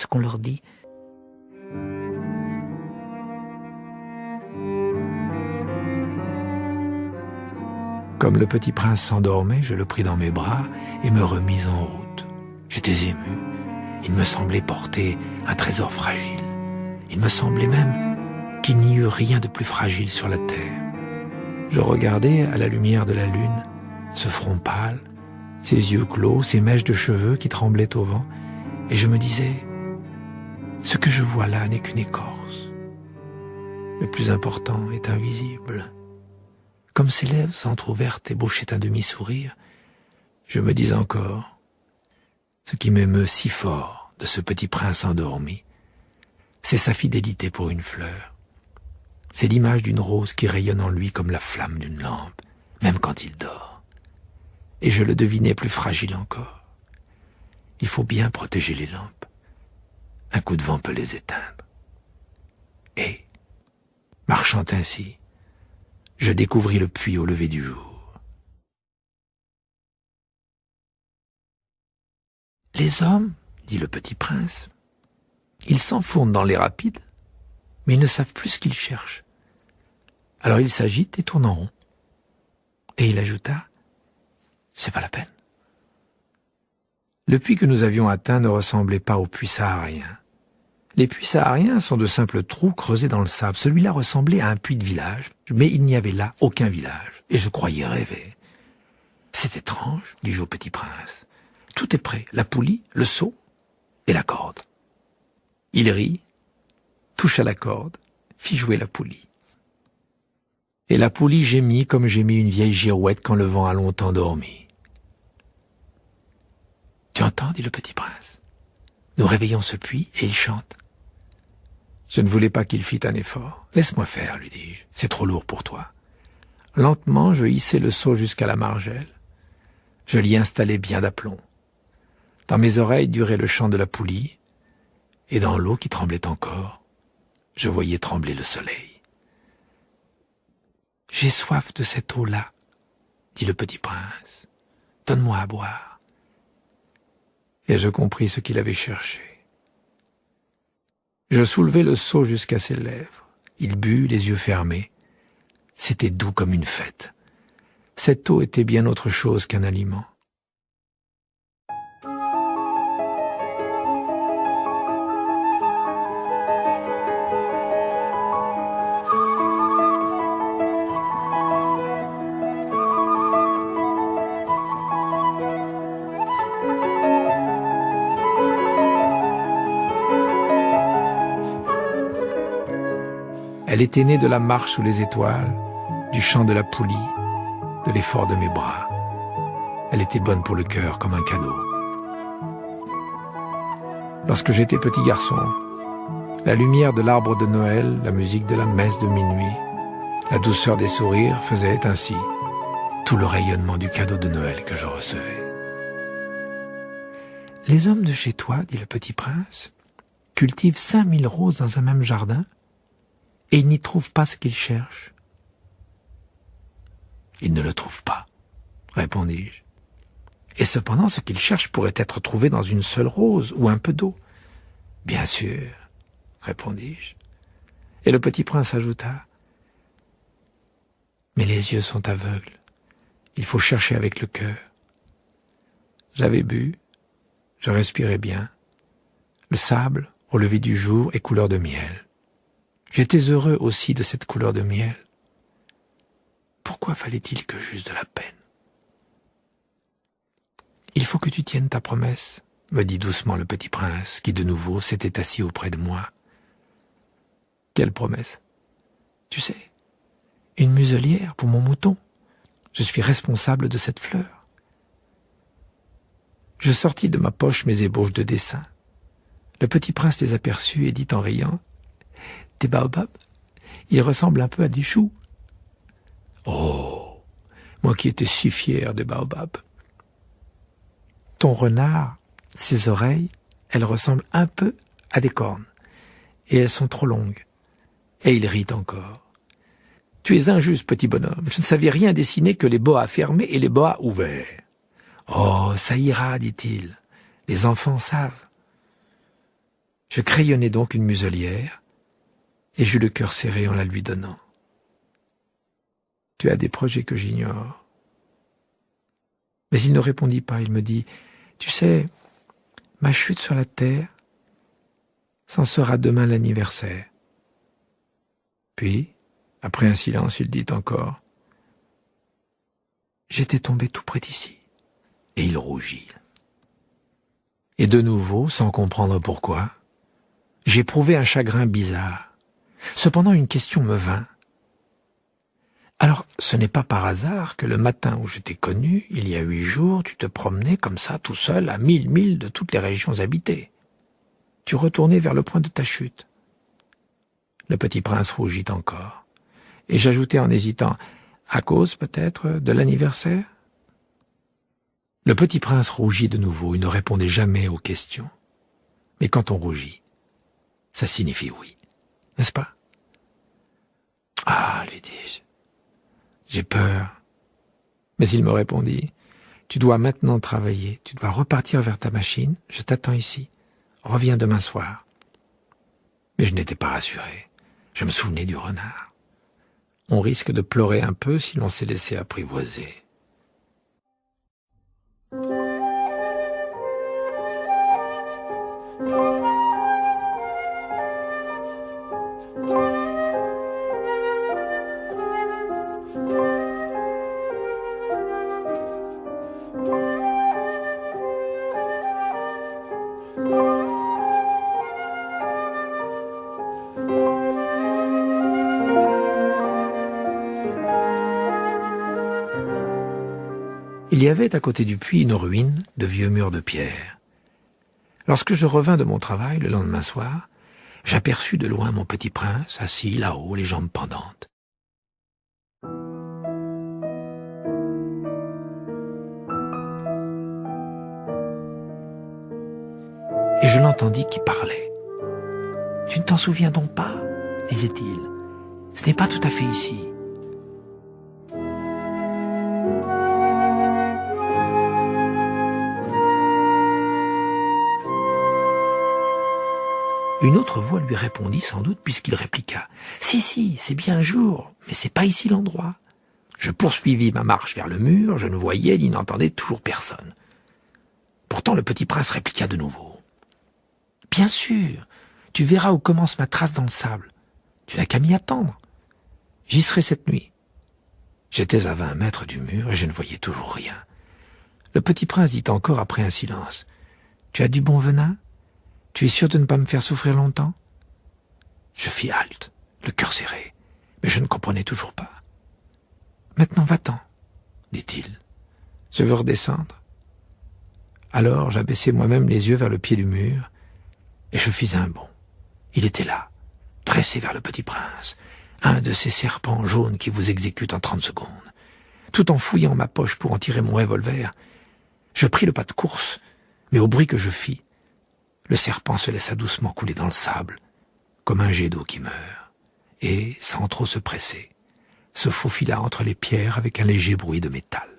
qu'on leur dit. Comme le petit prince s'endormait, je le pris dans mes bras et me remis en route. J'étais ému. Il me semblait porter un trésor fragile. Il me semblait même qu'il n'y eut rien de plus fragile sur la terre. Je regardais à la lumière de la lune ce front pâle, ses yeux clos, ses mèches de cheveux qui tremblaient au vent, et je me disais, ce que je vois là n'est qu'une écorce. Le plus important est invisible. Comme ses lèvres entr'ouvertes ébauchaient un demi-sourire, je me dis encore, ce qui m'émeut si fort de ce petit prince endormi, c'est sa fidélité pour une fleur. C'est l'image d'une rose qui rayonne en lui comme la flamme d'une lampe, même quand il dort. Et je le devinais plus fragile encore. Il faut bien protéger les lampes. Un coup de vent peut les éteindre. Et, marchant ainsi, je découvris le puits au lever du jour. « Les hommes, dit le petit prince, ils s'enfournent dans les rapides, mais ils ne savent plus ce qu'ils cherchent. Alors ils s'agitent et tournent en rond. » Et il ajouta, « C'est pas la peine. » Le puits que nous avions atteint ne ressemblait pas aux puits sahariens. Les puits sahariens sont de simples trous creusés dans le sable. Celui-là ressemblait à un puits de village, mais il n'y avait là aucun village, et je croyais rêver. « C'est étrange, dis-je au petit prince. Tout est prêt, la poulie, le seau et la corde. » Il rit, toucha la corde, fit jouer la poulie. Et la poulie gémit comme gémit une vieille girouette quand le vent a longtemps dormi. « Tu entends, dit le petit prince. Nous réveillons ce puits et il chante. » Je ne voulais pas qu'il fît un effort. « Laisse-moi faire, lui dis-je, c'est trop lourd pour toi. » Lentement, je hissai le seau jusqu'à la margelle. Je l'y installai bien d'aplomb. Dans mes oreilles durait le chant de la poulie, et dans l'eau qui tremblait encore, je voyais trembler le soleil. « J'ai soif de cette eau-là, dit le petit prince. Donne-moi à boire. » Et je compris ce qu'il avait cherché. Je soulevai le seau jusqu'à ses lèvres. Il but, les yeux fermés. C'était doux comme une fête. Cette eau était bien autre chose qu'un aliment. Elle était née de la marche sous les étoiles, du chant de la poulie, de l'effort de mes bras. Elle était bonne pour le cœur comme un cadeau. Lorsque j'étais petit garçon, la lumière de l'arbre de Noël, la musique de la messe de minuit, la douceur des sourires faisaient ainsi tout le rayonnement du cadeau de Noël que je recevais. « Les hommes de chez toi, dit le petit prince, cultivent 5000 roses dans un même jardin, et ils n'y trouvent pas ce qu'ils cherchent. »« Ils ne le trouvent pas, répondis-je. Et cependant, ce qu'ils cherchent pourrait être trouvé dans une seule rose ou un peu d'eau. »« Bien sûr, répondis-je. Et le petit prince ajouta, « Mais les yeux sont aveugles. Il faut chercher avec le cœur. » J'avais bu, je respirais bien. Le sable, au lever du jour, est couleur de miel. J'étais heureux aussi de cette couleur de miel. Pourquoi fallait-il que j'eusse de la peine? « Il faut que tu tiennes ta promesse, » me dit doucement le petit prince, qui de nouveau s'était assis auprès de moi. « Quelle promesse? »« Tu sais, une muselière pour mon mouton. Je suis responsable de cette fleur. » Je sortis de ma poche mes ébauches de dessin. Le petit prince les aperçut et dit en riant, « Des baobabs, ils ressemblent un peu à des choux. » Oh, moi qui étais si fier des baobabs. Ton renard, ses oreilles, elles ressemblent un peu à des cornes, et elles sont trop longues. Et il rit encore. Tu es injuste, petit bonhomme, je ne savais rien dessiner que les boas fermés et les boas ouverts. Oh, ça ira, dit-il, les enfants savent. Je crayonnai donc une muselière, et j'eus le cœur serré en la lui donnant. « Tu as des projets que j'ignore. » Mais il ne répondit pas, il me dit « Tu sais, ma chute sur la terre, c'en sera demain l'anniversaire. » Puis, après un silence, il dit encore « J'étais tombé tout près d'ici. » Et il rougit. Et de nouveau, sans comprendre pourquoi, j'éprouvai un chagrin bizarre. Cependant, une question me vint. Alors, ce n'est pas par hasard que le matin où je t'ai connu, il y a 8 jours, tu te promenais comme ça, tout seul, à 1000 milles de toutes les régions habitées. Tu retournais vers le point de ta chute. Le petit prince rougit encore. Et j'ajoutai en hésitant, à cause, peut-être, de l'anniversaire? Le petit prince rougit de nouveau, il ne répondait jamais aux questions. Mais quand on rougit, ça signifie oui, n'est-ce pas? Ah, lui dis-je, j'ai peur. Mais il me répondit, tu dois maintenant travailler, tu dois repartir vers ta machine, je t'attends ici, reviens demain soir. Mais je n'étais pas rassuré, je me souvenais du renard. On risque de pleurer un peu si l'on s'est laissé apprivoiser. Il y avait à côté du puits une ruine de vieux murs de pierre. Lorsque je revins de mon travail le lendemain soir, j'aperçus de loin mon petit prince assis là-haut, les jambes pendantes. Et je l'entendis qui parlait. « Tu ne t'en souviens donc pas ?» disait-il. « Ce n'est pas tout à fait ici. » Une autre voix lui répondit sans doute puisqu'il répliqua « Si, c'est bien jour, mais c'est pas ici l'endroit. » Je poursuivis ma marche vers le mur, je ne voyais ni n'entendais toujours personne. Pourtant le petit prince répliqua de nouveau « Bien sûr, tu verras où commence ma trace dans le sable. Tu n'as qu'à m'y attendre. J'y serai cette nuit. » J'étais à 20 mètres du mur et je ne voyais toujours rien. Le petit prince dit encore après un silence « Tu as du bon venin ? Tu es sûr de ne pas me faire souffrir longtemps ?» Je fis halte, le cœur serré, mais je ne comprenais toujours pas. « Maintenant va-t'en, » dit-il. « Je veux redescendre. » Alors j'abaissai moi-même les yeux vers le pied du mur, et je fis un bond. Il était là, dressé vers le petit prince, un de ces serpents jaunes qui vous exécutent en 30 secondes. Tout en fouillant ma poche pour en tirer mon revolver, je pris le pas de course, mais au bruit que je fis, le serpent se laissa doucement couler dans le sable, comme un jet d'eau qui meurt, et, sans trop se presser, se faufila entre les pierres avec un léger bruit de métal.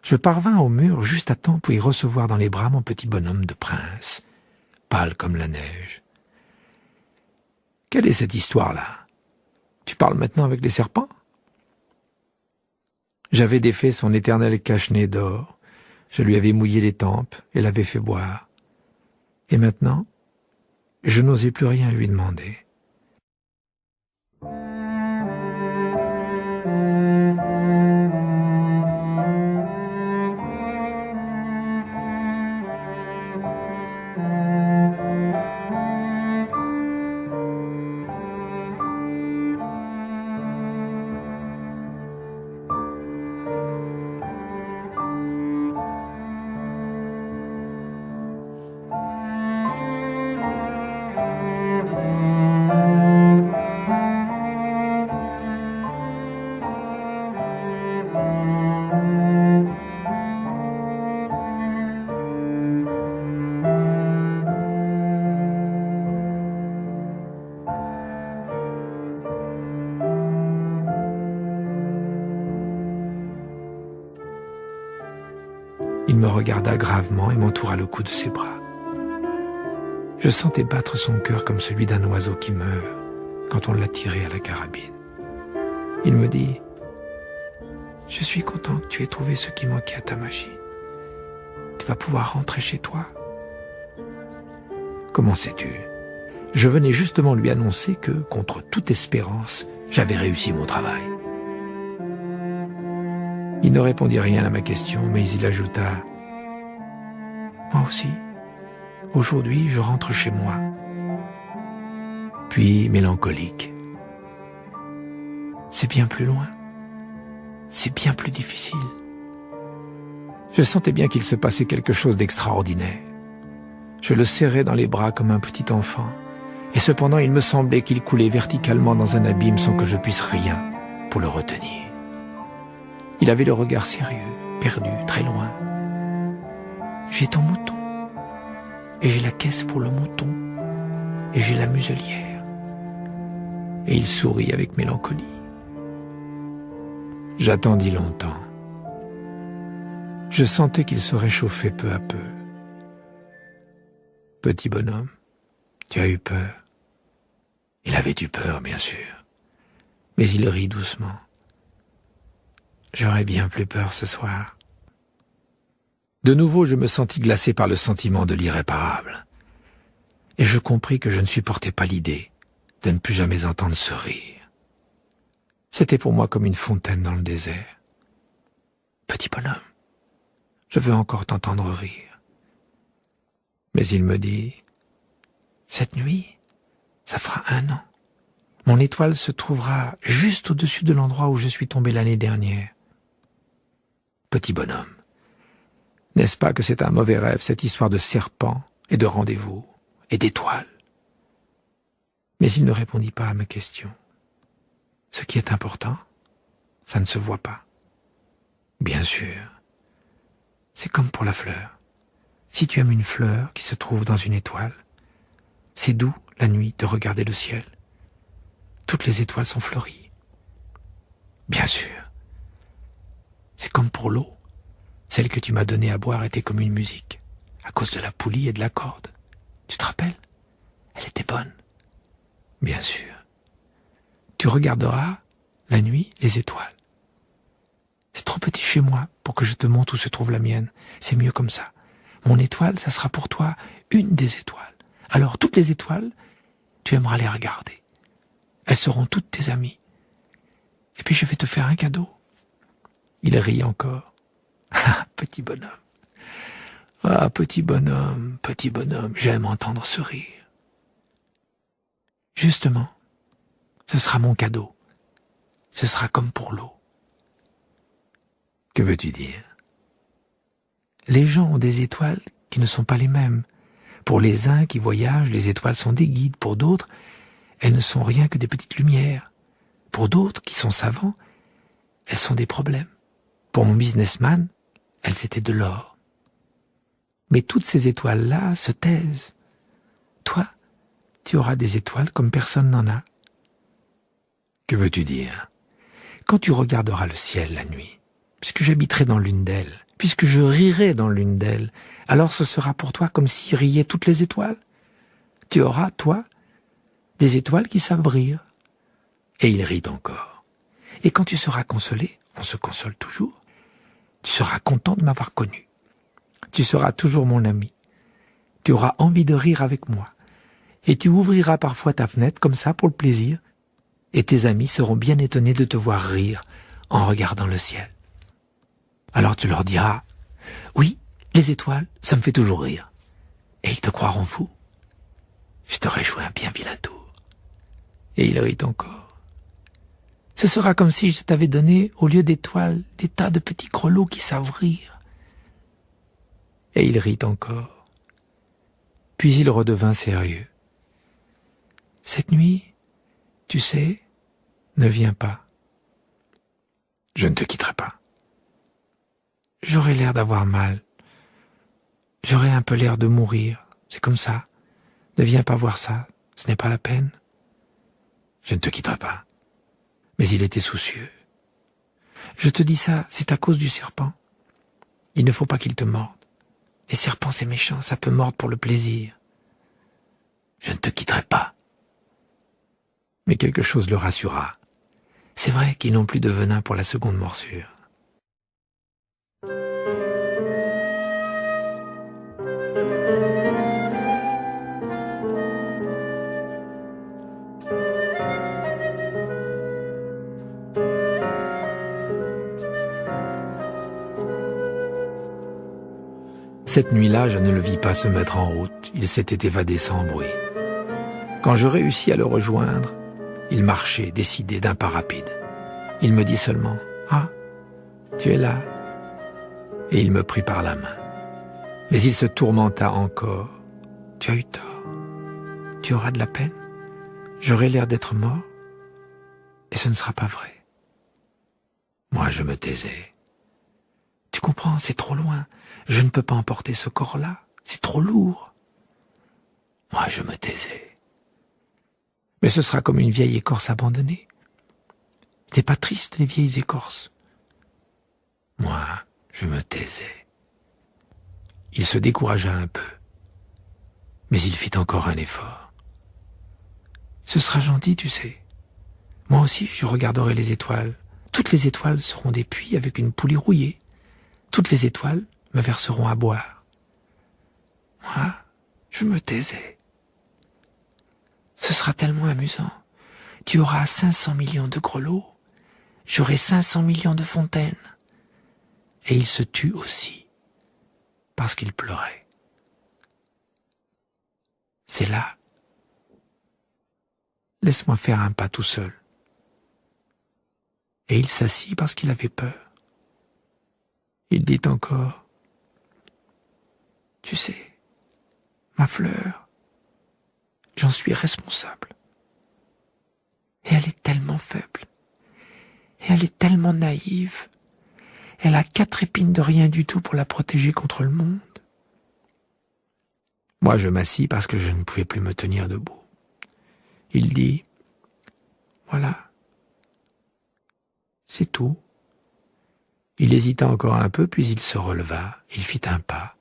Je parvins au mur juste à temps pour y recevoir dans les bras mon petit bonhomme de prince, pâle comme la neige. « Quelle est cette histoire-là? Tu parles maintenant avec les serpents ?» J'avais défait son éternel cache-nez d'or, je lui avais mouillé les tempes et l'avais fait boire. Et maintenant, je n'osais plus rien lui demander. Il me regarda gravement et m'entoura le cou de ses bras. Je sentais battre son cœur comme celui d'un oiseau qui meurt quand on l'a tiré à la carabine. Il me dit « Je suis content que tu aies trouvé ce qui manquait à ta machine. Tu vas pouvoir rentrer chez toi. » Comment sais-tu ? Je venais justement lui annoncer que, contre toute espérance, j'avais réussi mon travail. Il ne répondit rien à ma question, mais il ajouta « Moi aussi, aujourd'hui je rentre chez moi. » Puis, mélancolique, « C'est bien plus loin, c'est bien plus difficile. » Je sentais bien qu'il se passait quelque chose d'extraordinaire. Je le serrais dans les bras comme un petit enfant, et cependant il me semblait qu'il coulait verticalement dans un abîme sans que je puisse rien pour le retenir. Il avait le regard sérieux, perdu, très loin. « J'ai ton mouton, et j'ai la caisse pour le mouton, et j'ai la muselière. » Et il sourit avec mélancolie. J'attendis longtemps. Je sentais qu'il se réchauffait peu à peu. « Petit bonhomme, tu as eu peur. » Il avait eu peur, bien sûr, mais il rit doucement. « J'aurais bien plus peur ce soir. » De nouveau, je me sentis glacé par le sentiment de l'irréparable. Et je compris que je ne supportais pas l'idée de ne plus jamais entendre ce rire. C'était pour moi comme une fontaine dans le désert. « Petit bonhomme, je veux encore t'entendre rire. » Mais il me dit, « Cette nuit, ça fera 1 an. Mon étoile se trouvera juste au-dessus de l'endroit où je suis tombé l'année dernière. » Petit bonhomme, n'est-ce pas que c'est un mauvais rêve, cette histoire de serpent et de rendez-vous et d'étoiles ? Mais il ne répondit pas à ma question. Ce qui est important, ça ne se voit pas. Bien sûr, c'est comme pour la fleur. Si tu aimes une fleur qui se trouve dans une étoile, c'est doux la nuit de regarder le ciel. Toutes les étoiles sont fleuries. Bien sûr, c'est comme pour l'eau. Celle que tu m'as donnée à boire était comme une musique, à cause de la poulie et de la corde. Tu te rappelles ? Elle était bonne. Bien sûr. Tu regarderas, la nuit, les étoiles. C'est trop petit chez moi pour que je te montre où se trouve la mienne. C'est mieux comme ça. Mon étoile, ça sera pour toi une des étoiles. Alors toutes les étoiles, tu aimeras les regarder. Elles seront toutes tes amies. Et puis je vais te faire un cadeau. Il rit encore. Ah, petit bonhomme. Ah, petit bonhomme, j'aime entendre ce rire. Justement, ce sera mon cadeau. Ce sera comme pour l'eau. Que veux-tu dire ? Les gens ont des étoiles qui ne sont pas les mêmes. Pour les uns qui voyagent, les étoiles sont des guides. Pour d'autres, elles ne sont rien que des petites lumières. Pour d'autres qui sont savants, elles sont des problèmes. Pour mon businessman, elles étaient de l'or. Mais toutes ces étoiles-là se taisent. Toi, tu auras des étoiles comme personne n'en a. Que veux-tu dire ? Quand tu regarderas le ciel la nuit, puisque j'habiterai dans l'une d'elles, puisque je rirai dans l'une d'elles, alors ce sera pour toi comme si riaient toutes les étoiles. Tu auras, toi, des étoiles qui savent rire. Et il rit encore. Et quand tu seras consolé, on se console toujours, tu seras content de m'avoir connu. Tu seras toujours mon ami. Tu auras envie de rire avec moi. Et tu ouvriras parfois ta fenêtre comme ça pour le plaisir, et tes amis seront bien étonnés de te voir rire en regardant le ciel. Alors tu leur diras, « Oui, les étoiles, ça me fait toujours rire. » Et ils te croiront fou. Je t'aurai joué un bien vilain tour. Et il rit encore. Ce sera comme si je t'avais donné, au lieu d'étoiles, des tas de petits grelots qui savent rire. Et il rit encore. Puis il redevint sérieux. Cette nuit, tu sais, ne viens pas. Je ne te quitterai pas. J'aurai l'air d'avoir mal. J'aurai un peu l'air de mourir. C'est comme ça. Ne viens pas voir ça. Ce n'est pas la peine. Je ne te quitterai pas. Mais il était soucieux. Je te dis ça, c'est à cause du serpent. Il ne faut pas qu'il te morde. Les serpents, c'est méchant, ça peut mordre pour le plaisir. Mais quelque chose le rassura. C'est vrai qu'ils n'ont plus de venin pour la seconde morsure. Cette nuit-là, je ne le vis pas se mettre en route. Il s'était évadé sans bruit. Quand je réussis à le rejoindre, il marchait, décidé d'un pas rapide. Il me dit seulement « Ah, tu es là ?» Et il me prit par la main. Mais il se tourmenta encore. « Tu as eu tort. Tu auras de la peine. J'aurai l'air d'être mort. Et ce ne sera pas vrai. » Moi, je me taisais. « Tu comprends, c'est trop loin. Je ne peux pas emporter ce corps-là. C'est trop lourd. » Moi, je me taisais. « Mais ce sera comme une vieille écorce abandonnée. Ce n'est pas triste, les vieilles écorces. » Moi, je me taisais. Il se découragea un peu. Mais il fit encore un effort. « Ce sera gentil, tu sais. Moi aussi, je regarderai les étoiles. Toutes les étoiles seront des puits avec une poulie rouillée. Toutes les étoiles me verseront à boire. » Moi, je me taisais. « Ce sera tellement amusant. Tu auras 500 millions de grelots. J'aurai 500 millions de fontaines. » Et il se tut aussi, parce qu'il pleurait. C'est là. Laisse-moi faire un pas tout seul. Et il s'assit parce qu'il avait peur. Il dit encore, « Tu sais, ma fleur, j'en suis responsable. Et elle est tellement faible. Et elle est tellement naïve. Elle a 4 épines de rien du tout pour la protéger contre le monde. » Moi, je m'assis parce que je ne pouvais plus me tenir debout. Il dit, « Voilà. C'est tout. » Il hésita encore un peu, puis il se releva. Il fit un pas.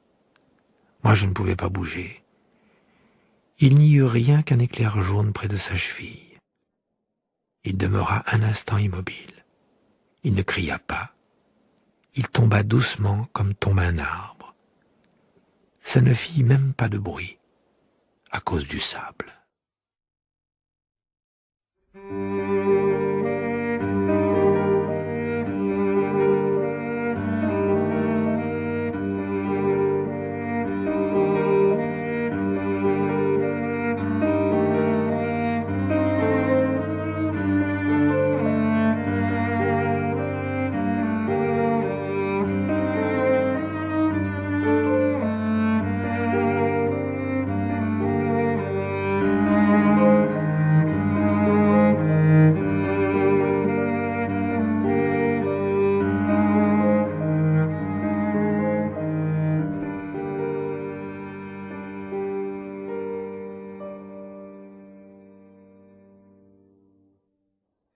Moi, je ne pouvais pas bouger. Il n'y eut rien qu'un éclair jaune près de sa cheville. Il demeura un instant immobile. Il ne cria pas. Il tomba doucement comme tombe un arbre. Ça ne fit même pas de bruit, à cause du sable.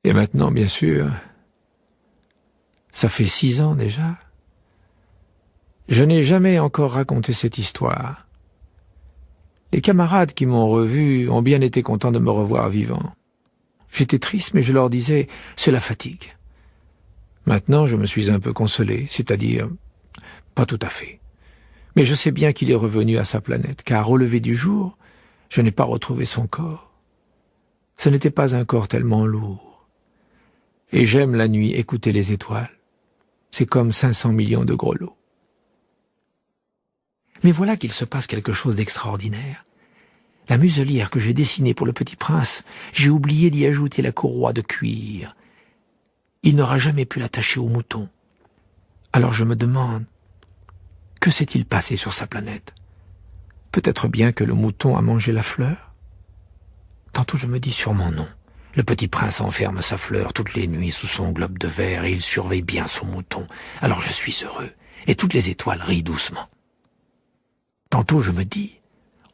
Et maintenant, bien sûr, ça fait 6 ans déjà. Je n'ai jamais encore raconté cette histoire. Les camarades qui m'ont revu ont bien été contents de me revoir vivant. J'étais triste, mais je leur disais, c'est la fatigue. Maintenant, je me suis un peu consolé, c'est-à-dire, pas tout à fait. Mais je sais bien qu'il est revenu à sa planète, car au lever du jour, je n'ai pas retrouvé son corps. Ce n'était pas un corps tellement lourd. Et j'aime la nuit écouter les étoiles. C'est comme 500 millions de grelots. Mais voilà qu'il se passe quelque chose d'extraordinaire. La muselière que j'ai dessinée pour le petit prince, j'ai oublié d'y ajouter la courroie de cuir. Il n'aura jamais pu l'attacher au mouton. Alors je me demande, que s'est-il passé sur sa planète? Peut-être bien que le mouton a mangé la fleur? Tantôt je me dis sûrement non. Le petit prince enferme sa fleur toutes les nuits sous son globe de verre et il surveille bien son mouton. Alors je suis heureux, et toutes les étoiles rient doucement. Tantôt je me dis,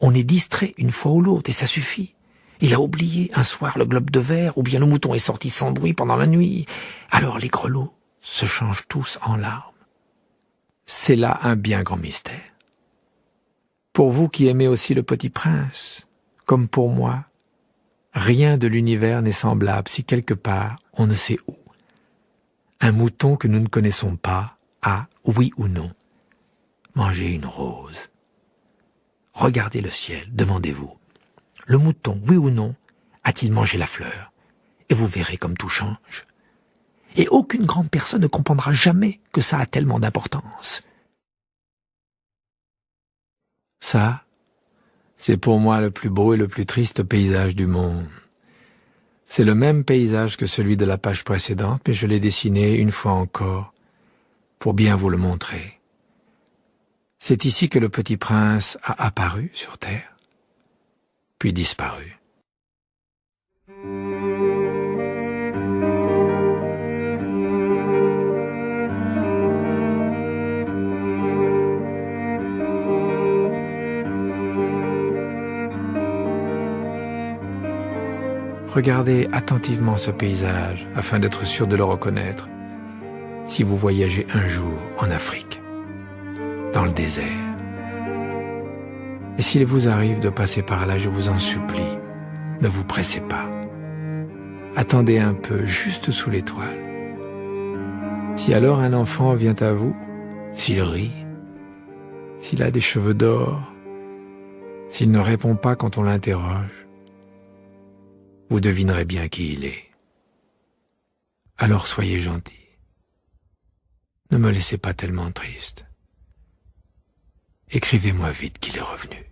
on est distrait une fois ou l'autre et ça suffit. Il a oublié un soir le globe de verre ou bien le mouton est sorti sans bruit pendant la nuit. Alors les grelots se changent tous en larmes. C'est là un bien grand mystère. Pour vous qui aimez aussi le petit prince, comme pour moi, Rien de l'univers n'est semblable si quelque part, on ne sait où. Un mouton que nous ne connaissons pas a, oui ou non, mangé une rose. Regardez le ciel, demandez-vous. Le mouton, oui ou non, a-t-il mangé la fleur? Et vous verrez comme tout change. Et aucune grande personne ne comprendra jamais que ça a tellement d'importance. Ça, c'est pour moi le plus beau et le plus triste paysage du monde. C'est le même paysage que celui de la page précédente, mais je l'ai dessiné une fois encore, pour bien vous le montrer. C'est ici que le petit prince a apparu sur terre, puis disparu. Regardez attentivement ce paysage afin d'être sûr de le reconnaître si vous voyagez un jour en Afrique, dans le désert. Et s'il vous arrive de passer par là, je vous en supplie, ne vous pressez pas. Attendez un peu, juste sous l'étoile. Si alors un enfant vient à vous, s'il rit, s'il a des cheveux d'or, s'il ne répond pas quand on l'interroge, vous devinerez bien qui il est. Alors soyez gentil. Ne me laissez pas tellement triste. Écrivez-moi vite qu'il est revenu.